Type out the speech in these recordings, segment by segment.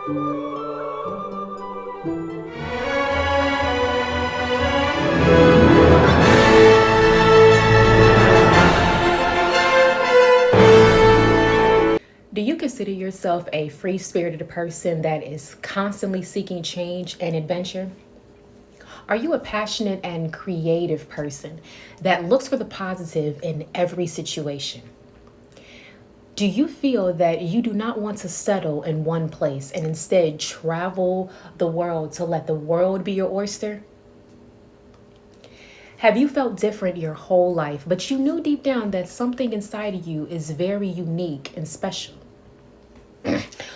Do you consider yourself a free-spirited person that is constantly seeking change and adventure? Are you a passionate and creative person that looks for the positive in every situation? Do you feel that you do not want to settle in one place and instead travel the world to let the world be your oyster? Have you felt different your whole life, but you knew deep down that something inside of you is very unique and special?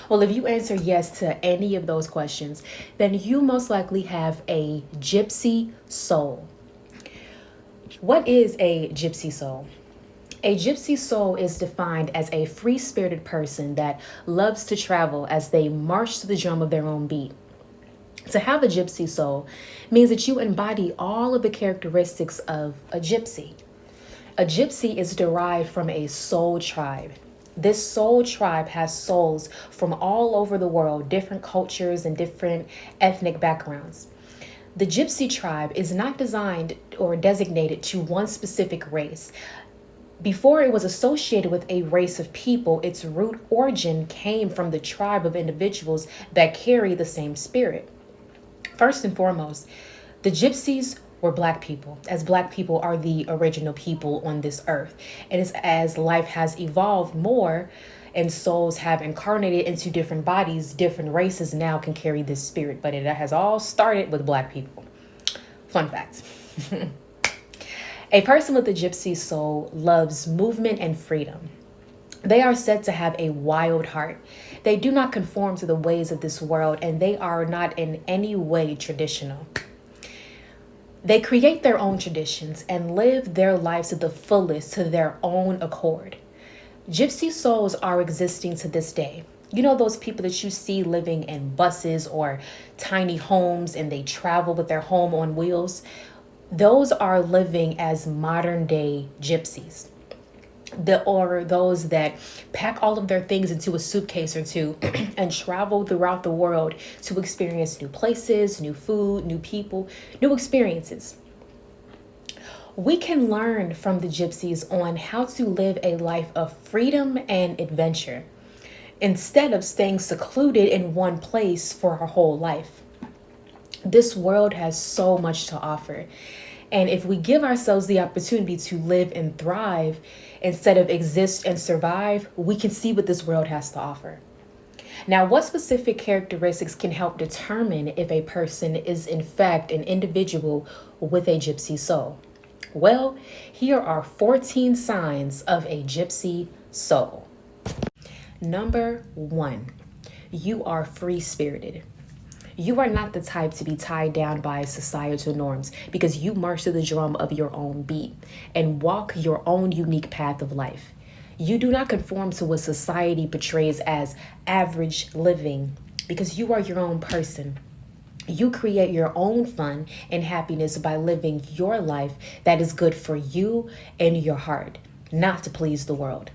Well, if you answer yes to any of those questions, then you most likely have a gypsy soul. What is a gypsy soul? A gypsy soul is defined as a free-spirited person that loves to travel as they march to the drum of their own beat. To have a gypsy soul means that you embody all of the characteristics of a gypsy. A gypsy is derived from a soul tribe. This soul tribe has souls from all over the world, different cultures and different ethnic backgrounds. The gypsy tribe is not designed or designated to one specific race. Before it was associated with a race of people, its root origin came from the tribe of individuals that carry the same spirit. First and foremost, the gypsies were Black people, as Black people are the original people on this earth. And it's as life has evolved more and souls have incarnated into different bodies, different races now can carry this spirit. But it has all started with Black people. Fun fact. A person with a gypsy soul loves movement and freedom. They are said to have a wild heart. They do not conform to the ways of this world, and they are not in any way traditional. They create their own traditions and live their lives to the fullest to their own accord. Gypsy souls are existing to this day. You know those people that you see living in buses or tiny homes and they travel with their home on wheels? Those are living as modern day gypsies. Or those that pack all of their things into a suitcase or two and travel throughout the world to experience new places, new food, new people, new experiences. We can learn from the gypsies on how to live a life of freedom and adventure instead of staying secluded in one place for our whole life. This world has so much to offer. And if we give ourselves the opportunity to live and thrive instead of exist and survive, we can see what this world has to offer. Now, what specific characteristics can help determine if a person is in fact an individual with a gypsy soul? Well, here are 14 signs of a gypsy soul. Number 1, you are free-spirited. You are not the type to be tied down by societal norms because you march to the drum of your own beat and walk your own unique path of life. You do not conform to what society portrays as average living because you are your own person. You create your own fun and happiness by living your life that is good for you and your heart, not to please the world.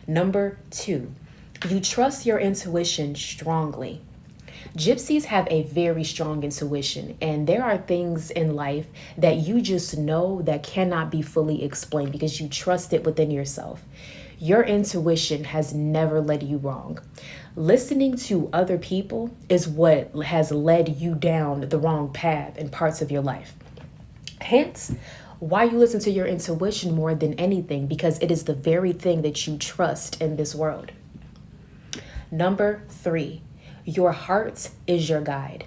Number 2, you trust your intuition strongly. Gypsies have a very strong intuition, and there are things in life that you just know that cannot be fully explained because you trust it within yourself. Your intuition has never led you wrong. Listening to other people is what has led you down the wrong path in parts of your life. Hence, why you listen to your intuition more than anything, because it is the very thing that you trust in this world. Number 3, your heart is your guide.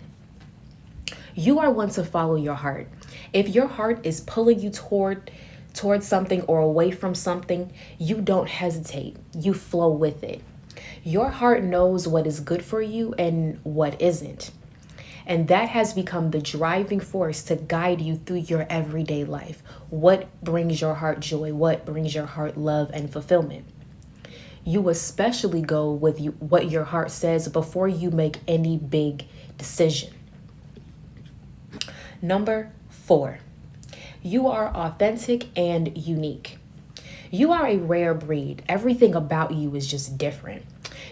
You are one to follow your heart. If your heart is pulling you towards something or away from something, you don't hesitate. You flow with it. Your heart knows what is good for you and what isn't. And that has become the driving force to guide you through your everyday life. What brings your heart joy? What brings your heart love and fulfillment? You especially go with what your heart says before you make any big decision. Number 4, you are authentic and unique. You are a rare breed. Everything about you is just different.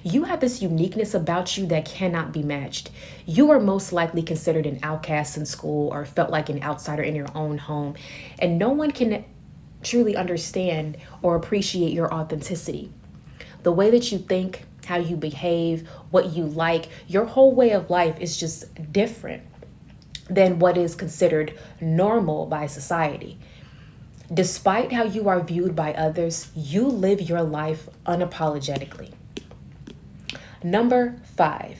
You have this uniqueness about you that cannot be matched. You are most likely considered an outcast in school or felt like an outsider in your own home, and no one can truly understand or appreciate your authenticity. The way that you think, how you behave, what you like, your whole way of life is just different than what is considered normal by society. Despite how you are viewed by others, you live your life unapologetically. Number 5,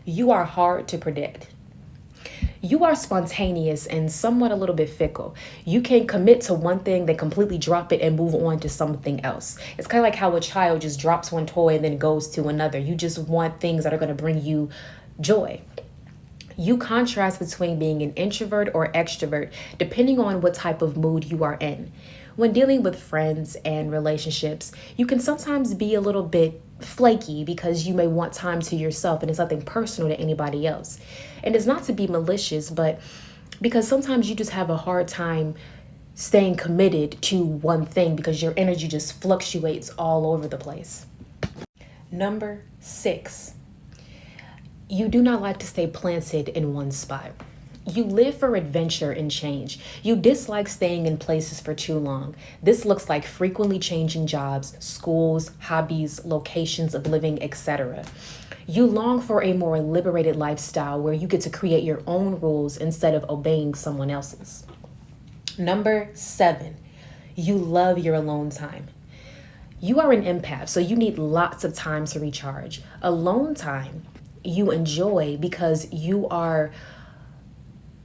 you are hard to predict. You are spontaneous and somewhat a little bit fickle. You can commit to one thing, then completely drop it and move on to something else. It's kind of like how a child just drops one toy and then goes to another. You just want things that are going to bring you joy. You contrast between being an introvert or extrovert depending on what type of mood you are in. When dealing with friends and relationships, you can sometimes be a little bit flaky because you may want time to yourself and it's nothing personal to anybody else. And it's not to be malicious, but because sometimes you just have a hard time staying committed to one thing because your energy just fluctuates all over the place. Number 6, you do not like to stay planted in one spot. You live for adventure and change. You dislike staying in places for too long. This looks like frequently changing jobs, schools, hobbies, locations of living, etc. You long for a more liberated lifestyle where you get to create your own rules instead of obeying someone else's. Number 7, you love your alone time. You are an empath, so you need lots of time to recharge. Alone time you enjoy because you are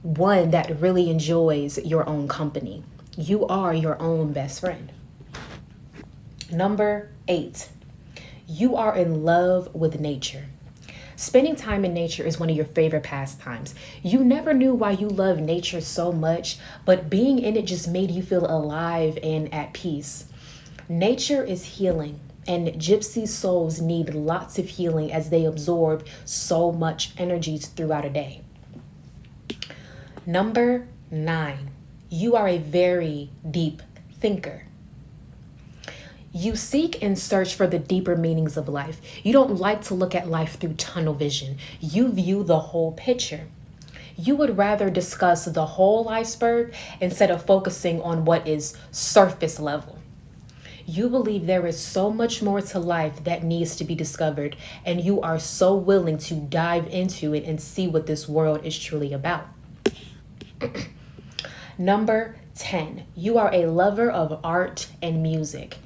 one that really enjoys your own company. You are your own best friend. Number 8, you are in love with nature. Spending time in nature is one of your favorite pastimes. You never knew why you love nature so much, but being in it just made you feel alive and at peace. Nature is healing, and gypsy souls need lots of healing as they absorb so much energy throughout a day. Number 9, you are a very deep thinker. You seek and search for the deeper meanings of life. You don't like to look at life through tunnel vision. You view the whole picture. You would rather discuss the whole iceberg instead of focusing on what is surface level. You believe there is so much more to life that needs to be discovered, and you are so willing to dive into it and see what this world is truly about. Number 10, you are a lover of art and music.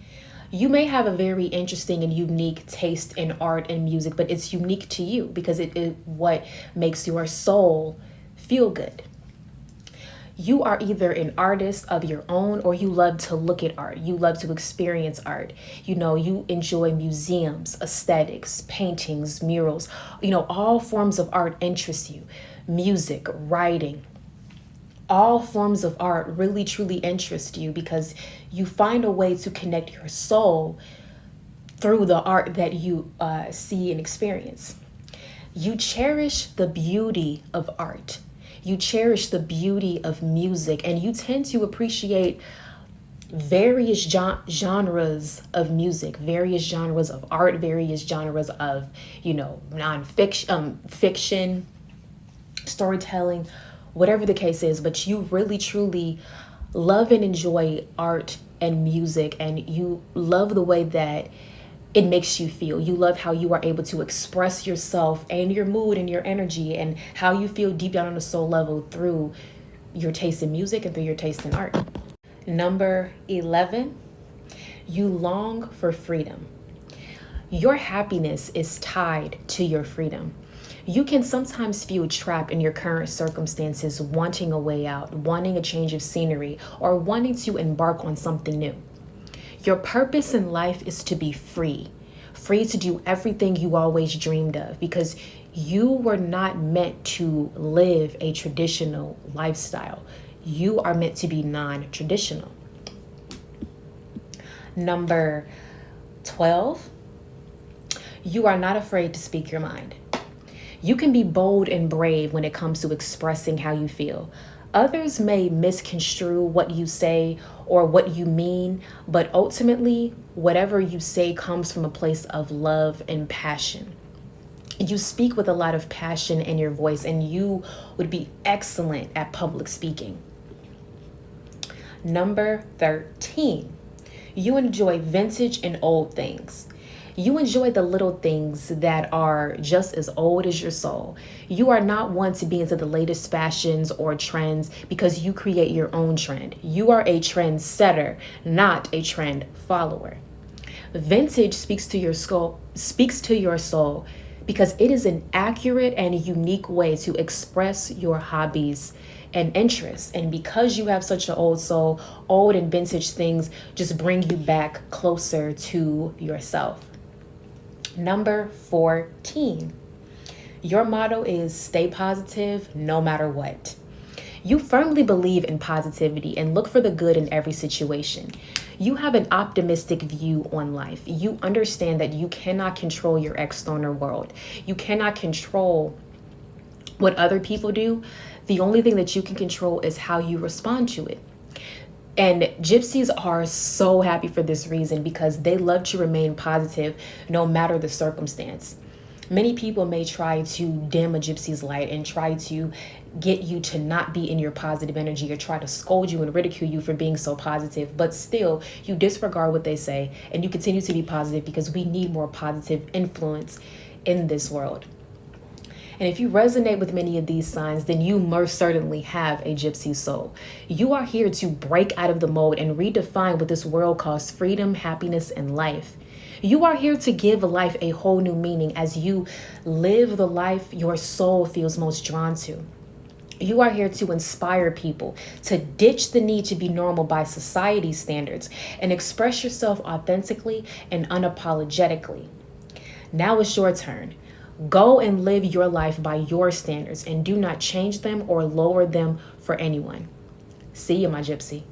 You may have a very interesting and unique taste in art and music, but it's unique to you because it is what makes your soul feel good. You are either an artist of your own or you love to look at art. You love to experience art. You enjoy museums, aesthetics, paintings, murals. All forms of art interest you. Music, writing, all forms of art really truly interest you because you find a way to connect your soul through the art that you see and experience. You cherish the beauty of art. You cherish the beauty of music, and you tend to appreciate various genres of music, various genres of art, various genres of, nonfiction, fiction, storytelling, whatever the case is, but you really truly love and enjoy art and music, and you love the way that it makes you feel. You love how you are able to express yourself and your mood and your energy and how you feel deep down on the soul level through your taste in music and through your taste in art. Number 11, you long for freedom. Your happiness is tied to your freedom. You can sometimes feel trapped in your current circumstances, wanting a way out, wanting a change of scenery, or wanting to embark on something new. Your purpose in life is to be free to do everything you always dreamed of, because you were not meant to live a traditional lifestyle. You are meant to be non-traditional. Number 12, you are not afraid to speak your mind. You can be bold and brave when it comes to expressing how you feel. Others may misconstrue what you say or what you mean, but ultimately, whatever you say comes from a place of love and passion. You speak with a lot of passion in your voice, and you would be excellent at public speaking. Number 13, you enjoy vintage and old things. You enjoy the little things that are just as old as your soul. You are not one to be into the latest fashions or trends because you create your own trend. You are a trend setter, not a trend follower. Vintage speaks to your soul because it is an accurate and unique way to express your hobbies and interests. And because you have such an old soul, old and vintage things just bring you back closer to yourself. Number 14, your motto is stay positive no matter what. You firmly believe in positivity and look for the good in every situation. You have an optimistic view on life. You understand that you cannot control your external world. You cannot control what other people do. The only thing that you can control is how you respond to it. And gypsies are so happy for this reason because they love to remain positive no matter the circumstance. Many people may try to dim a gypsy's light and try to get you to not be in your positive energy or try to scold you and ridicule you for being so positive. But still, you disregard what they say and you continue to be positive because we need more positive influence in this world. And if you resonate with many of these signs, then you most certainly have a gypsy soul. You are here to break out of the mold and redefine what this world calls freedom, happiness, and life. You are here to give life a whole new meaning as you live the life your soul feels most drawn to. You are here to inspire people to ditch the need to be normal by society's standards and express yourself authentically and unapologetically. Now it's your turn. Go and live your life by your standards and do not change them or lower them for anyone. See you, my gypsy.